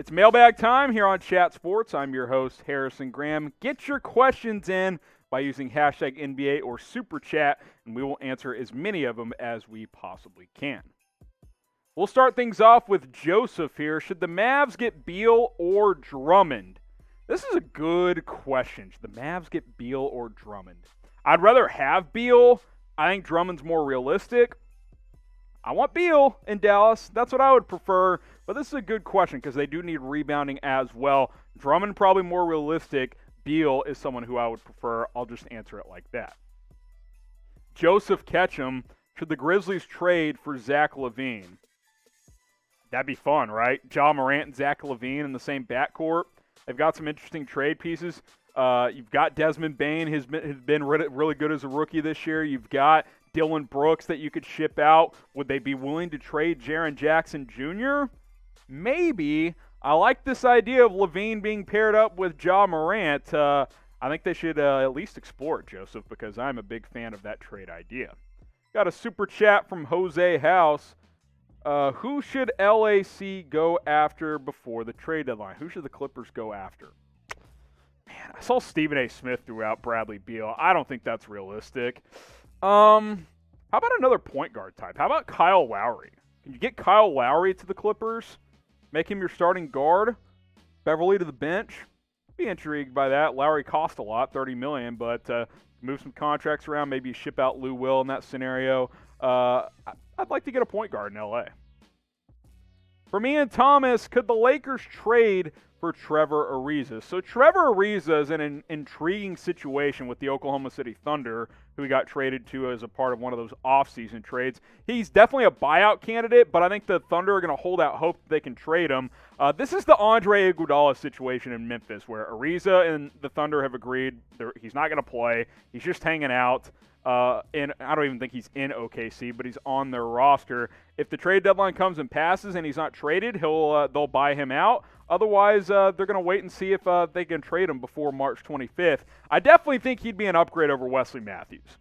It's mailbag time here on Chat Sports. I'm your host, Harrison Graham. Get your questions in by using hashtag NBA or Super Chat, and we will answer as many of them as we possibly can. We'll start things off with Joseph here. Should the Mavs get Beal or Drummond? This is a good question. Should the Mavs get Beal or Drummond? I'd rather have Beal. I think Drummond's more realistic. I want Beal in Dallas. That's what I would prefer. But this is a good question because they do need rebounding as well. Drummond probably more realistic. Beal is someone who I would prefer. I'll just answer it like that. Joseph Ketchum, should the Grizzlies trade for Zach LaVine? That'd be fun, right? Ja Morant and Zach LaVine in the same backcourt. They've got some interesting trade pieces. You've got Desmond Bane, has been really good as a rookie this year. You've got Dillon Brooks that you could ship out. Would they be willing to trade Jaren Jackson Jr.? Maybe. I like this idea of LaVine being paired up with Ja Morant. I think they should at least explore it, Joseph, because I'm a big fan of that trade idea. Got a super chat from Jose House. Who should LAC go after before the trade deadline? Who should the Clippers go after? Man, I saw Stephen A. Smith threw out Bradley Beal. I don't think that's realistic. How about another point guard type? How about Kyle Lowry? Can you get Kyle Lowry to the Clippers? Make him your starting guard? Beverly to the bench? Be intrigued by that. Lowry cost a lot, $30 million, but move some contracts around. Maybe ship out Lou Will in that scenario. I'd like to get a point guard in LA. For me and Thomas, could the Lakers trade for Trevor Ariza? So Trevor Ariza is in an intriguing situation with the Oklahoma City Thunder, who he got traded to as a part of one of those offseason trades. He's definitely a buyout candidate, but I think the Thunder are going to hold out hope that they can trade him. This is the Andre Iguodala situation in Memphis, where Ariza and the Thunder have agreed he's not going to play. He's just hanging out. And I don't even think he's in OKC, but he's on their roster. If the trade deadline comes and passes and he's not traded, they'll buy him out. Otherwise, they're going to wait and see if they can trade him before March 25th. I definitely think he'd be an upgrade over Wesley Matthews.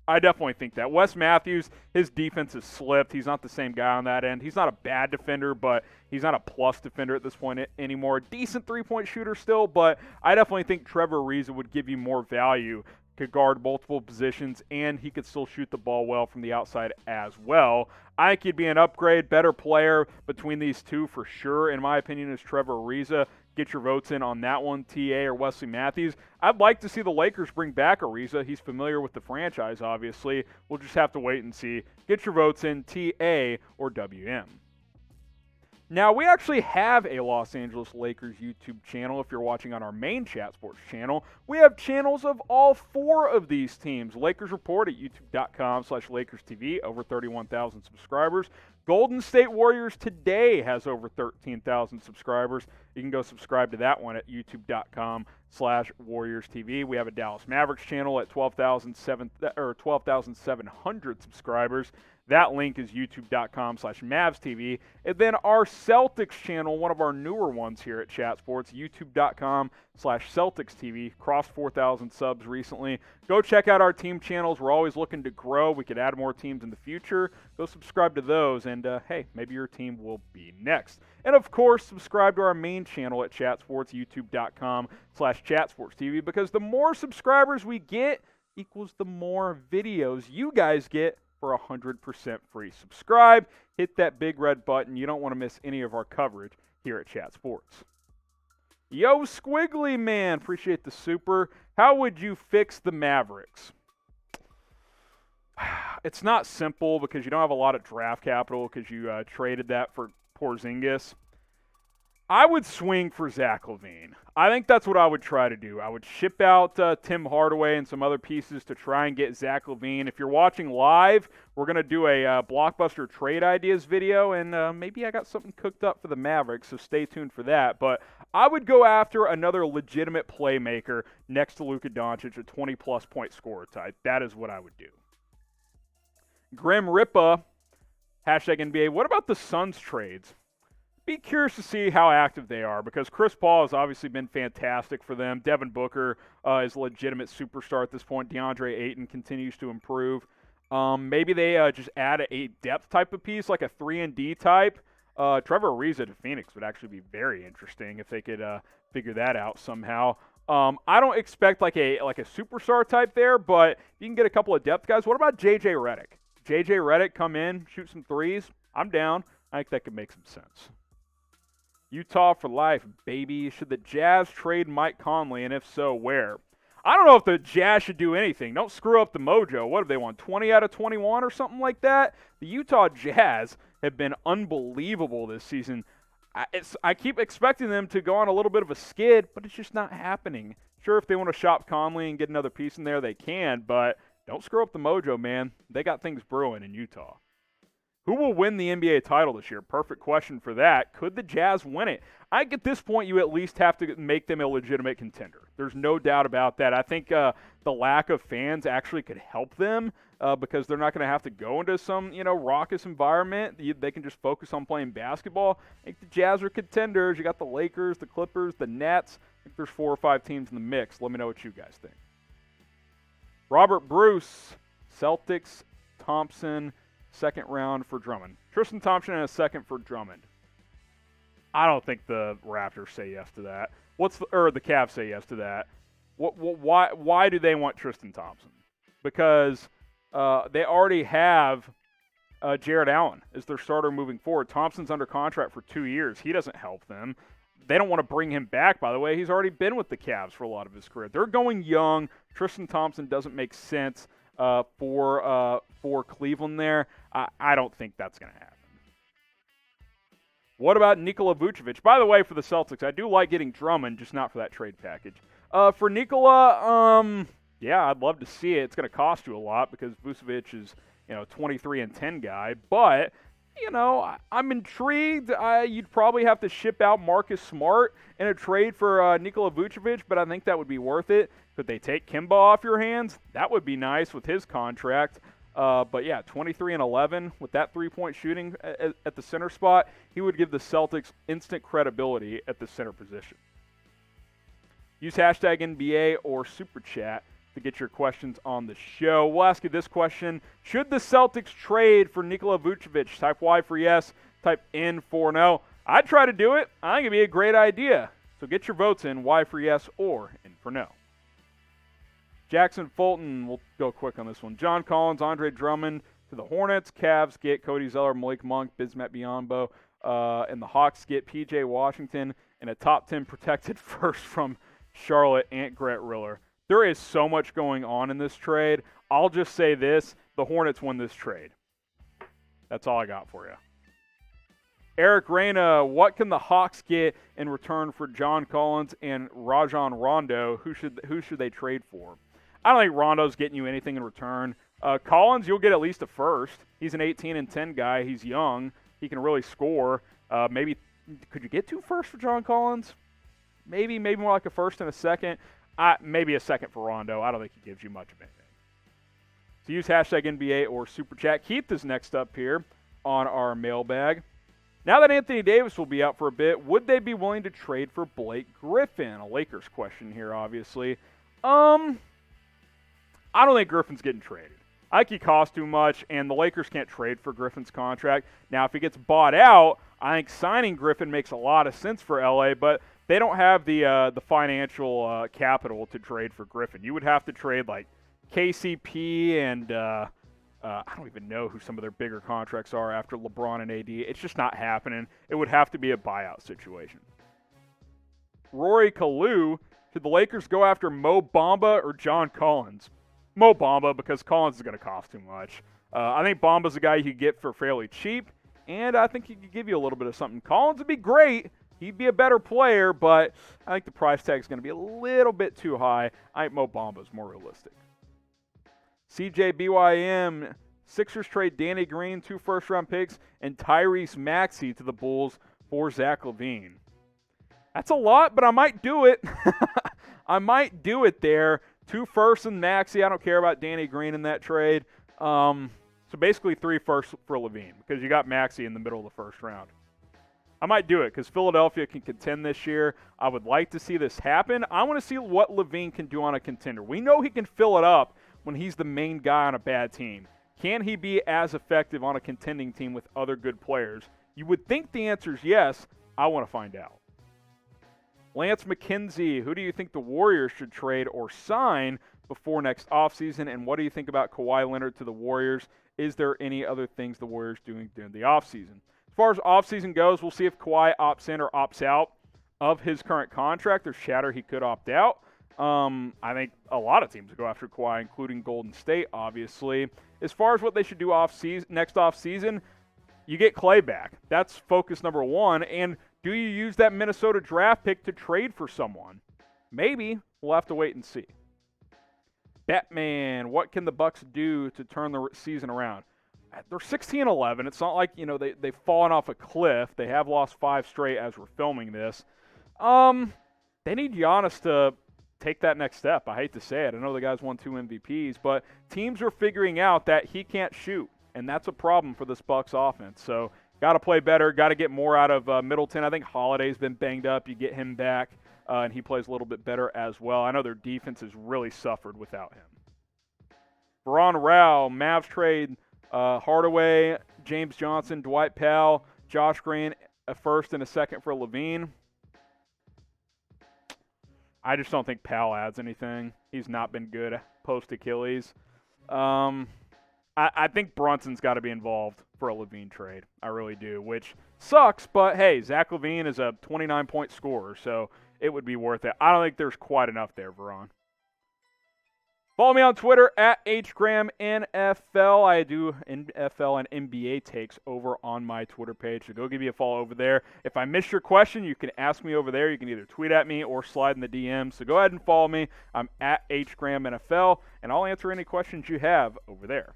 I definitely think that. Wes Matthews, his defense has slipped. He's not the same guy on that end. He's not a bad defender, but he's not a plus defender at this point anymore. Decent three-point shooter still, but I definitely think Trevor Ariza would give you more value. Could guard multiple positions, and he could still shoot the ball well from the outside as well. I think he'd be an upgrade, better player between these two for sure. In my opinion, is Trevor Ariza. Get your votes in on that one, TA or Wesley Matthews. I'd like to see the Lakers bring back Ariza. He's familiar with the franchise, obviously. We'll just have to wait and see. Get your votes in, TA or WM. Now, we actually have a Los Angeles Lakers YouTube channel. If you're watching on our main Chat Sports channel, we have channels of all four of these teams. Lakers Report at youtube.com/LakersTV, over 31,000 subscribers. Golden State Warriors Today has over 13,000 subscribers. You can go subscribe to that one at youtube.com/WarriorsTV. We have a Dallas Mavericks channel at 12,700 subscribers. That link is youtube.com/MavsTV. And then our Celtics channel, one of our newer ones here at Chat Sports, youtube.com/CelticsTV. Crossed 4,000 subs recently. Go check out our team channels. We're always looking to grow. We could add more teams in the future. Go subscribe to those, and hey, maybe your team will be next. And of course, subscribe to our main channel at Chat Sports, youtube.com/ChatSportsTV, because the more subscribers we get equals the more videos you guys get for 100% free. Subscribe, hit that big red button. You don't want to miss any of our coverage here at Chat Sports. Yo, Squiggly Man, appreciate the super. How would you fix the Mavericks? It's not simple because you don't have a lot of draft capital because you traded that for Porzingis. I would swing for Zach LaVine. I think that's what I would try to do. I would ship out Tim Hardaway and some other pieces to try and get Zach LaVine. If you're watching live, we're going to do a blockbuster trade ideas video, and maybe I got something cooked up for the Mavericks, so stay tuned for that. But I would go after another legitimate playmaker next to Luka Doncic, a 20-plus point scorer type. That is what I would do. Grim Rippa, hashtag NBA, what about the Suns trades? Be curious to see how active they are because Chris Paul has obviously been fantastic for them. Devin Booker is a legitimate superstar at this point. DeAndre Ayton continues to improve. Maybe they just add a depth type of piece, like a 3-and-D type. Trevor Ariza to Phoenix would actually be very interesting if they could figure that out somehow. I don't expect like a superstar type there, but you can get a couple of depth guys. What about J.J. Redick? J.J. Redick come in, shoot some threes. I'm down. I think that could make some sense. Utah for life, baby. Should the Jazz trade Mike Conley, and if so, where? I don't know if the Jazz should do anything. Don't screw up the mojo. What have they won, 20 out of 21 or something like that? The Utah Jazz have been unbelievable this season. I keep expecting them to go on a little bit of a skid, but it's just not happening. Sure, if they want to shop Conley and get another piece in there, they can, but don't screw up the mojo, man. They got things brewing in Utah. Who will win the NBA title this year? Perfect question for that. Could the Jazz win it? I think at this point you at least have to make them a legitimate contender. There's no doubt about that. I think the lack of fans actually could help them because they're not going to have to go into some raucous environment. They can just focus on playing basketball. I think the Jazz are contenders. You got the Lakers, the Clippers, the Nets. I think there's 4 or 5 teams in the mix. Let me know what you guys think. Robert Bruce, Celtics, Thompson, second round for Drummond. Tristan Thompson and a second for Drummond. I don't think the Raptors say yes to that. The Cavs say yes to that. Why do they want Tristan Thompson? Because they already have Jared Allen as their starter moving forward. Thompson's under contract for 2 years. He doesn't help them. They don't want to bring him back, by the way. He's already been with the Cavs for a lot of his career. They're going young. Tristan Thompson doesn't make sense for Cleveland there. I don't think that's going to happen. What about Nikola Vucevic? By the way, for the Celtics, I do like getting Drummond, just not for that trade package. For Nikola, yeah, I'd love to see it. It's going to cost you a lot because Vucevic is, 23-10 guy. But, I'm intrigued. You'd probably have to ship out Marcus Smart in a trade for Nikola Vucevic, but I think that would be worth it. Could they take Kemba off your hands? That would be nice with his contract. But yeah, 23-11 with that three-point shooting at the center spot, he would give the Celtics instant credibility at the center position. Use hashtag NBA or Super Chat to get your questions on the show. We'll ask you this question. Should the Celtics trade for Nikola Vucevic? Type Y for yes, type N for no. I'd try to do it. I think it'd be a great idea. So get your votes in, Y for yes or N for no. Jackson Fulton, we'll go quick on this one. John Collins, Andre Drummond to the Hornets. Cavs get Cody Zeller, Malik Monk, Bismack Biyombo. And the Hawks get P.J. Washington and a top 10 protected first from Charlotte, Ant Grant Riller. There is so much going on in this trade. I'll just say this. The Hornets win this trade. That's all I got for you. Eric Reyna, what can the Hawks get in return for John Collins and Rajon Rondo? Who should they trade for? I don't think Rondo's getting you anything in return. Collins, you'll get at least a first. He's an 18-10 guy. He's young. He can really score. Maybe could you get 2 firsts for John Collins? Maybe more like a first and a second. Maybe a second for Rondo. I don't think he gives you much of anything. So use hashtag NBA or Super Chat. Keith is next up here on our mailbag. Now that Anthony Davis will be out for a bit, would they be willing to trade for Blake Griffin? A Lakers question here, obviously. I don't think Griffin's getting traded. I think he costs too much, and the Lakers can't trade for Griffin's contract. Now, if he gets bought out, I think signing Griffin makes a lot of sense for LA, but they don't have the financial capital to trade for Griffin. You would have to trade like KCP and I don't even know who some of their bigger contracts are after LeBron and AD. It's just not happening. It would have to be a buyout situation. Rory Kalu, should the Lakers go after Mo Bamba or John Collins? Mo Bamba, because Collins is going to cost too much. I think Bamba's a guy you could get for fairly cheap, and I think he could give you a little bit of something. Collins would be great. He'd be a better player, but I think the price tag is going to be a little bit too high. I think Mo Bamba is more realistic. CJ BYM, Sixers trade Danny Green, 2 first-round picks, and Tyrese Maxey to the Bulls for Zach LaVine. That's a lot, but I might do it. I might do it there. 2 firsts and Maxey. I don't care about Danny Green in that trade. So basically 3 firsts for LaVine because you got Maxey in the middle of the first round. I might do it because Philadelphia can contend this year. I would like to see this happen. I want to see what LaVine can do on a contender. We know he can fill it up when he's the main guy on a bad team. Can he be as effective on a contending team with other good players? You would think the answer is yes. I want to find out. Lance McKenzie, who do you think the Warriors should trade or sign before next offseason? And what do you think about Kawhi Leonard to the Warriors? Is there any other things the Warriors doing during the offseason? As far as offseason goes, we'll see if Kawhi opts in or opts out of his current contract. There's chatter he could opt out. I think a lot of teams will go after Kawhi, including Golden State, obviously. As far as what they should do next offseason, you get Clay back. That's focus number one. And do you use that Minnesota draft pick to trade for someone? Maybe. We'll have to wait and see. Batman, what can the Bucks do to turn the season around? They're 16-11. It's not like, they've fallen off a cliff. They have lost 5 straight as we're filming this. They need Giannis to take that next step. I hate to say it. I know the guy's won 2 MVPs, but teams are figuring out that he can't shoot, and that's a problem for this Bucks offense. So got to play better, got to get more out of Middleton. I think Holiday's been banged up. You get him back, and he plays a little bit better as well. I know their defense has really suffered without him. Veron Rao, Mavs trade Hardaway, James Johnson, Dwight Powell, Josh Green, a first and a second for LaVine. I just don't think Powell adds anything. He's not been good post-Achilles. I think Brunson's got to be involved for a LaVine trade. I really do, which sucks, but hey, Zach LaVine is a 29-point scorer, so it would be worth it. I don't think there's quite enough there, Veron. Follow me on Twitter at HGramNFL. I do NFL and NBA takes over on my Twitter page, so go give me a follow over there. If I miss your question, you can ask me over there. You can either tweet at me or slide in the DMs, so go ahead and follow me. I'm at HGramNFL, and I'll answer any questions you have over there.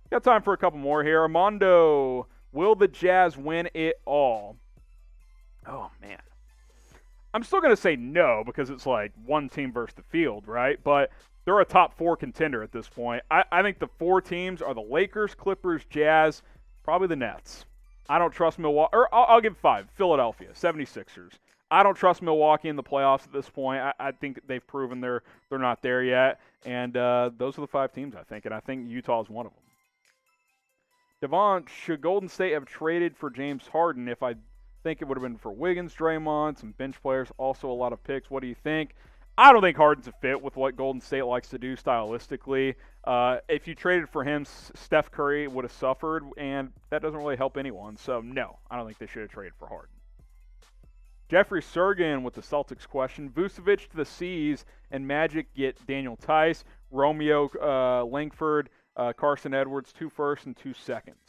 Got time for a couple more here. Armando, will the Jazz win it all? Oh, man. I'm still going to say no because it's like one team versus the field, right? But they're a top 4 contender at this point. I think the 4 teams are the Lakers, Clippers, Jazz, probably the Nets. I don't trust Milwaukee. Or I'll give 5. Philadelphia, 76ers. I don't trust Milwaukee in the playoffs at this point. I think they've proven they're not there yet. And those are the 5 teams, I think. And I think Utah is one of them. Devon, should Golden State have traded for James Harden? If I think it would have been for Wiggins, Draymond, some bench players, also a lot of picks. What do you think? I don't think Harden's a fit with what Golden State likes to do stylistically. If you traded for him, Steph Curry would have suffered, and that doesn't really help anyone. So, no, I don't think they should have traded for Harden. Jeffrey Sergin with the Celtics question. Vucevic to the C's and Magic get Daniel Tice, Romeo Langford, Carson Edwards, 2 firsts and 2 seconds.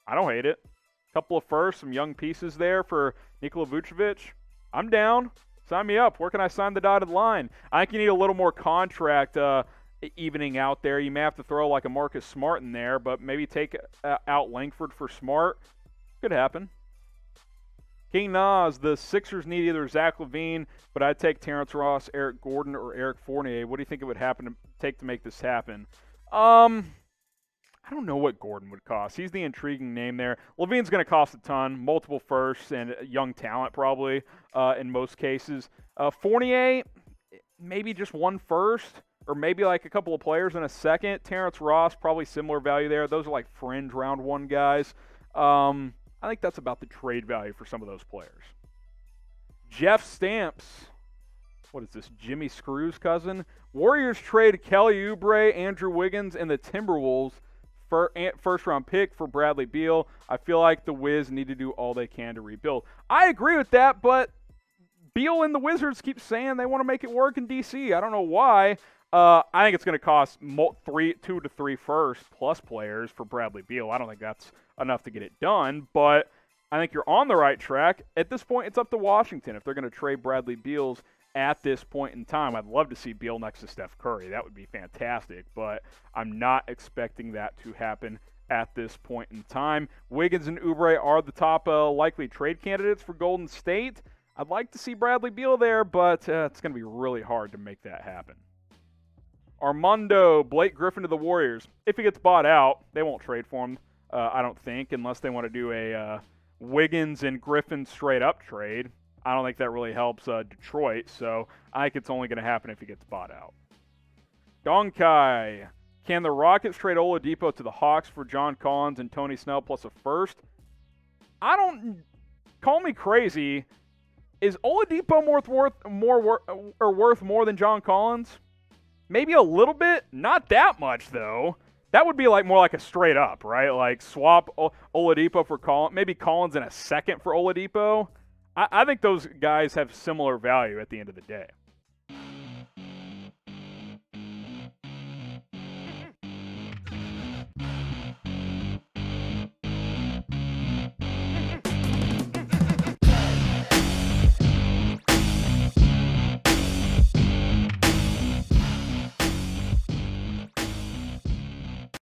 I don't hate it. Couple of firsts, some young pieces there for Nikola Vucevic. I'm down. Sign me up. Where can I sign the dotted line? I think you need a little more contract evening out there. You may have to throw like a Marcus Smart in there, but maybe take out Langford for Smart. Could happen. King Nas, the Sixers need either Zach LaVine, but I'd take Terrance Ross, Eric Gordon, or Eric Fournier. What do you think it would take to make this happen? I don't know what Gordon would cost. He's the intriguing name there. LaVine's going to cost a ton, multiple firsts, and young talent probably in most cases. Fournier, maybe just 1 first, or maybe like a couple of players in a second. Terrance Ross, probably similar value there. Those are like fringe round 1 guys. I think that's about the trade value for some of those players. Jeff Stamps. What is this, Jimmy Screw's cousin? Warriors trade Kelly Oubre, Andrew Wiggins, and the Timberwolves first-round pick for Bradley Beal. I feel like the Wiz need to do all they can to rebuild. I agree with that, but Beal and the Wizards keep saying they want to make it work in D.C. I don't know why. I think it's going to cost 2 to 3 first-plus players for Bradley Beal. I don't think that's enough to get it done, but I think you're on the right track. At this point, it's up to Washington if they're going to trade Bradley Beal's at this point in time. I'd love to see Beal next to Steph Curry. That would be fantastic, but I'm not expecting that to happen at this point in time. Wiggins and Oubre are the top likely trade candidates for Golden State. I'd like to see Bradley Beal there, but it's going to be really hard to make that happen. Armando, Blake Griffin to the Warriors. If he gets bought out, they won't trade for him, I don't think, unless they want to do a Wiggins and Griffin straight-up trade. I don't think that really helps Detroit, so I think it's only going to happen if he gets bought out. Donkai, can the Rockets trade Oladipo to the Hawks for John Collins and Tony Snell plus a first? Call me crazy. Is Oladipo worth more than John Collins? Maybe a little bit. Not that much, though. That would be more like a straight up, right? Like swap Oladipo for Collins. Maybe Collins in a second for Oladipo. I think those guys have similar value at the end of the day.